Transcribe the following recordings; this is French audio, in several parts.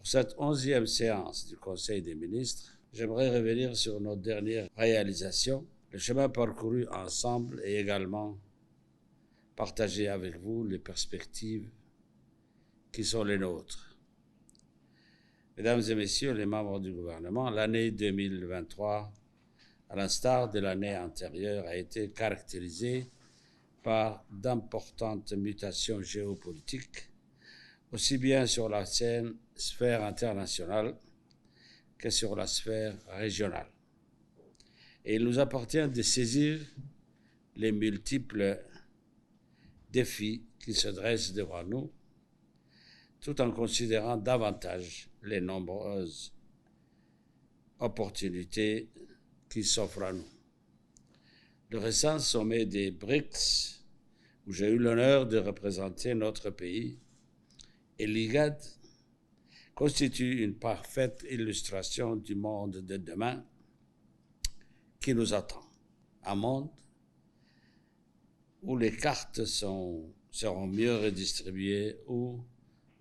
Pour cette 11e séance du Conseil des ministres, j'aimerais revenir sur nos dernières réalisations, le chemin parcouru ensemble et également partager avec vous les perspectives qui sont les nôtres. Mesdames et messieurs les membres du gouvernement, l'année 2023, à l'instar de l'année antérieure, a été caractérisée par d'importantes mutations géopolitiques, aussi bien sur la sphère internationale que sur la sphère régionale. Et il nous appartient de saisir les multiples défis qui se dressent devant nous, tout en considérant davantage les nombreuses opportunités qui s'offrent à nous. Le récent sommet des BRICS, où j'ai eu l'honneur de représenter notre pays, et l'IGAD, constitue une parfaite illustration du monde de demain qui nous attend. Un monde où les cartes seront mieux redistribuées, où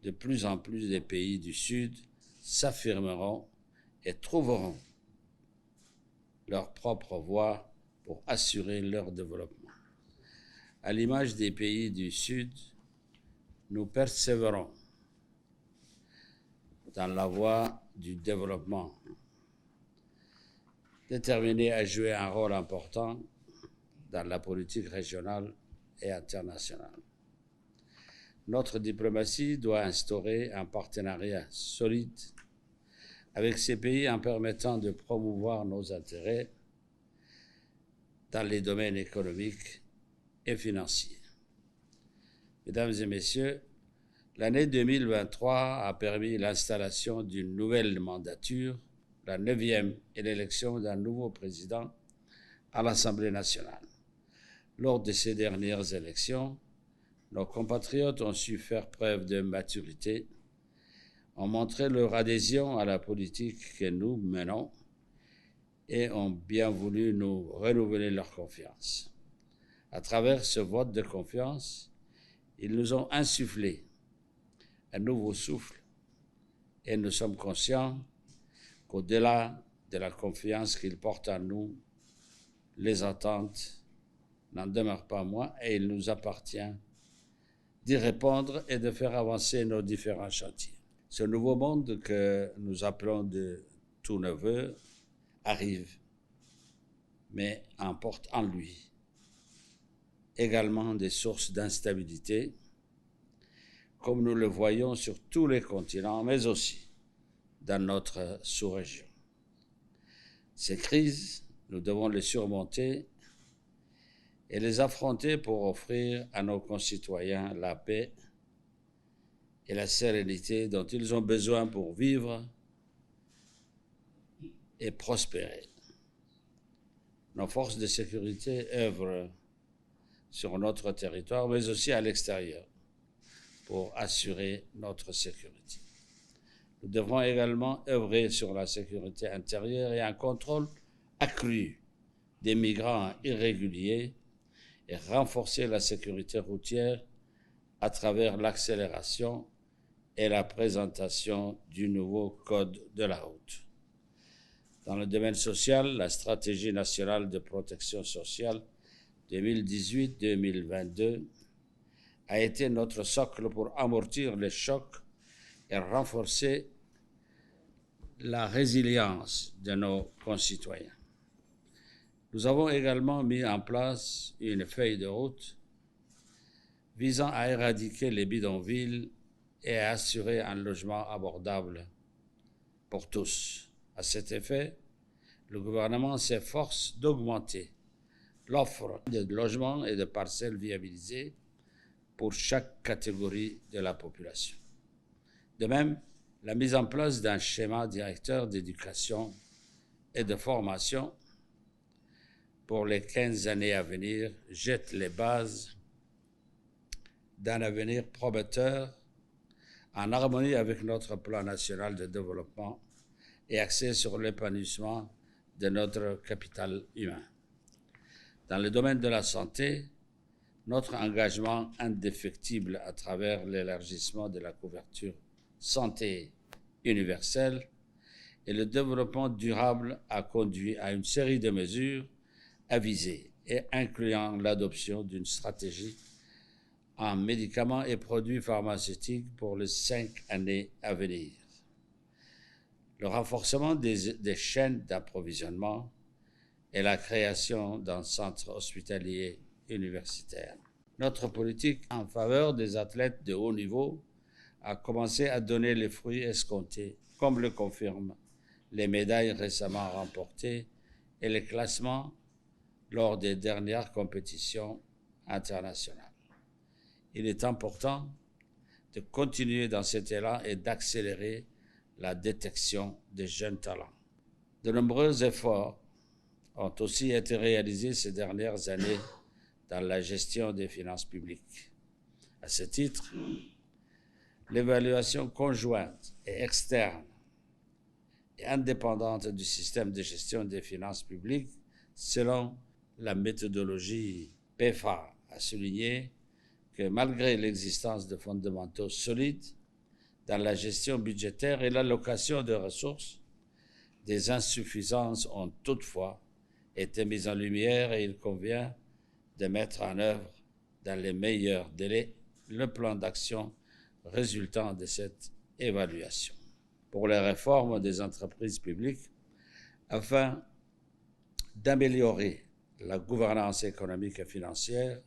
de plus en plus de pays du Sud s'affirmeront et trouveront leur propre voie pour assurer leur développement. À l'image des pays du Sud, nous persévérons dans la voie du développement, déterminés à jouer un rôle important dans la politique régionale et internationale. Notre diplomatie doit instaurer un partenariat solide avec ces pays en permettant de promouvoir nos intérêts dans les domaines économiques et financiers. Mesdames et messieurs, l'année 2023 a permis l'installation d'une nouvelle mandature, la 9e, et l'élection d'un nouveau président à l'Assemblée nationale. Lors de ces dernières élections, nos compatriotes ont su faire preuve de maturité, ont montré leur adhésion à la politique que nous menons et ont bien voulu nous renouveler leur confiance. À travers ce vote de confiance, ils nous ont insufflé un nouveau souffle et nous sommes conscients qu'au-delà de la confiance qu'ils portent en nous, les attentes n'en demeurent pas moins et il nous appartient d'y répondre et de faire avancer nos différents chantiers. Ce nouveau monde que nous appelons de tous nos vœux arrive, mais emporte en lui également des sources d'instabilité, comme nous le voyons sur tous les continents, mais aussi dans notre sous-région. Ces crises, nous devons les surmonter et les affronter pour offrir à nos concitoyens la paix et la sérénité dont ils ont besoin pour vivre et prospérer. Nos forces de sécurité œuvrent sur notre territoire, mais aussi à l'extérieur, pour assurer notre sécurité. Nous devrons également œuvrer sur la sécurité intérieure et un contrôle accru des migrants irréguliers et renforcer la sécurité routière à travers l'accélération et la présentation du nouveau code de la route. Dans le domaine social, la stratégie nationale de protection sociale 2018-2022 a été notre socle pour amortir les chocs et renforcer la résilience de nos concitoyens. Nous avons également mis en place une feuille de route visant à éradiquer les bidonvilles et à assurer un logement abordable pour tous. À cet effet, le gouvernement s'efforce d'augmenter l'offre de logements et de parcelles viabilisées pour chaque catégorie de la population. De même, la mise en place d'un schéma directeur d'éducation et de formation pour les 15 années à venir jette les bases d'un avenir prometteur en harmonie avec notre plan national de développement et axé sur l'épanouissement de notre capital humain. Dans le domaine de la santé, notre engagement indéfectible à travers l'élargissement de la couverture santé universelle et le développement durable a conduit à une série de mesures avisées et incluant l'adoption d'une stratégie en médicaments et produits pharmaceutiques pour les 5 années à venir. Le renforcement des chaînes d'approvisionnement et la création d'un centre hospitalier universitaire. Notre politique en faveur des athlètes de haut niveau a commencé à donner les fruits escomptés, comme le confirment les médailles récemment remportées et les classements lors des dernières compétitions internationales. Il est important de continuer dans cet élan et d'accélérer la détection des jeunes talents. De nombreux efforts ont aussi été réalisés ces dernières années dans la gestion des finances publiques. À ce titre, l'évaluation conjointe et externe et indépendante du système de gestion des finances publiques, selon la méthodologie PEFA, a souligné que malgré l'existence de fondamentaux solides dans la gestion budgétaire et l'allocation de ressources, des insuffisances ont toutefois été mises en lumière et il convient de mettre en œuvre dans les meilleurs délais le plan d'action résultant de cette évaluation. Pour les réformes des entreprises publiques, afin d'améliorer la gouvernance économique et financière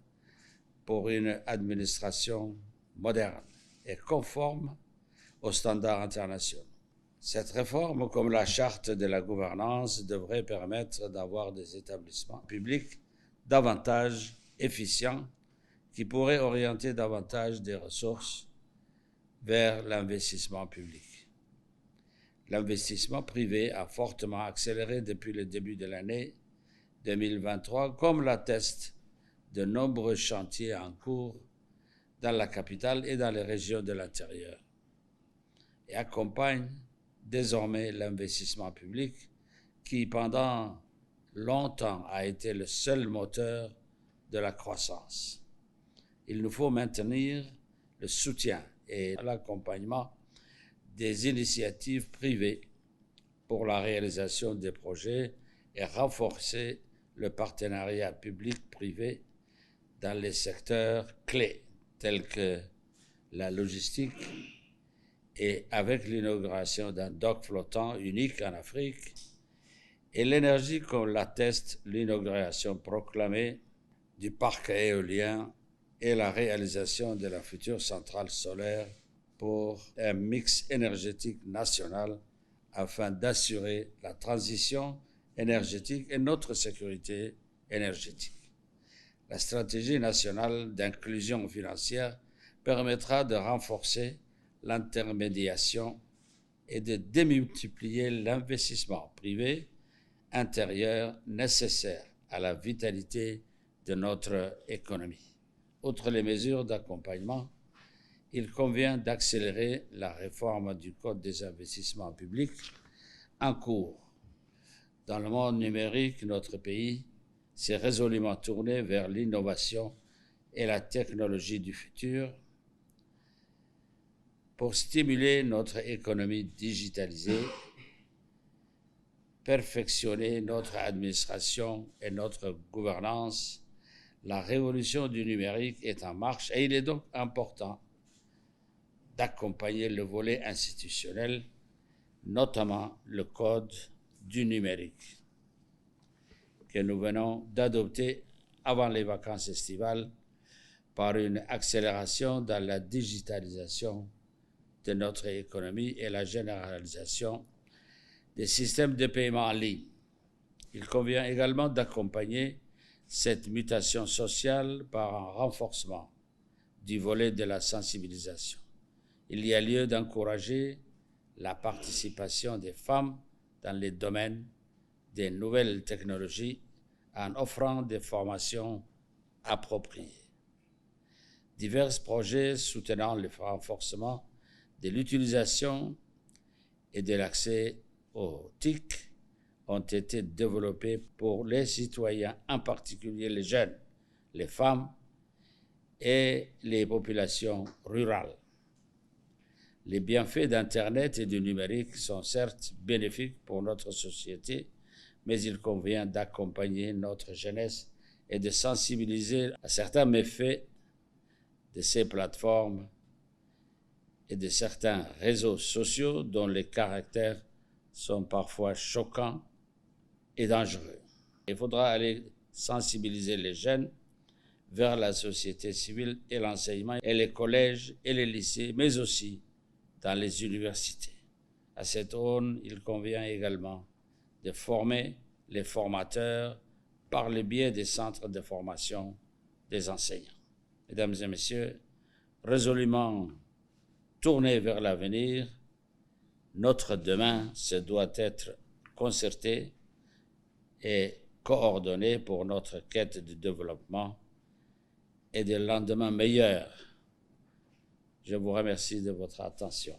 pour une administration moderne et conforme aux standards internationaux. Cette réforme, comme la charte de la gouvernance, devrait permettre d'avoir des établissements publics davantage efficients qui pourraient orienter davantage des ressources vers l'investissement public. L'investissement privé a fortement accéléré depuis le début de l'année 2023, comme l'attestent de nombreux chantiers en cours dans la capitale et dans les régions de l'intérieur, et accompagne désormais l'investissement public qui, pendant longtemps, a été le seul moteur de la croissance. Il nous faut maintenir le soutien et l'accompagnement des initiatives privées pour la réalisation des projets et renforcer le partenariat public-privé dans les secteurs clés tels que la logistique et avec l'inauguration d'un dock flottant unique en Afrique et l'énergie comme l'atteste l'inauguration proclamée du parc éolien et la réalisation de la future centrale solaire pour un mix énergétique national afin d'assurer la transition énergétique et notre sécurité énergétique. La stratégie nationale d'inclusion financière permettra de renforcer l'intermédiation et de démultiplier l'investissement privé intérieur nécessaire à la vitalité de notre économie. Outre les mesures d'accompagnement, il convient d'accélérer la réforme du Code des investissements publics en cours. Dans le monde numérique, notre pays s'est résolument tourné vers l'innovation et la technologie du futur pour stimuler notre économie digitalisée, perfectionner notre administration et notre gouvernance. La révolution du numérique est en marche et il est donc important d'accompagner le volet institutionnel, notamment le Code du numérique, que nous venons d'adopter avant les vacances estivales par une accélération dans la digitalisation de notre économie et la généralisation des systèmes de paiement en ligne. Il convient également d'accompagner cette mutation sociale par un renforcement du volet de la sensibilisation. Il y a lieu d'encourager la participation des femmes dans les domaines des nouvelles technologies en offrant des formations appropriées. Divers projets soutenant le renforcement de l'utilisation et de l'accès aux TIC ont été développés pour les citoyens, en particulier les jeunes, les femmes et les populations rurales. Les bienfaits d'Internet et du numérique sont certes bénéfiques pour notre société, mais il convient d'accompagner notre jeunesse et de sensibiliser à certains méfaits de ces plateformes et de certains réseaux sociaux dont les caractères sont parfois choquants et dangereux. Il faudra aller sensibiliser les jeunes vers la société civile et l'enseignement et les collèges et les lycées, mais aussi dans les universités. À cette aune, il convient également de former les formateurs par le biais des centres de formation des enseignants. Mesdames et messieurs, résolument tournés vers l'avenir, notre demain se doit être concerté et coordonné pour notre quête de développement et de lendemain meilleur. Je vous remercie de votre attention.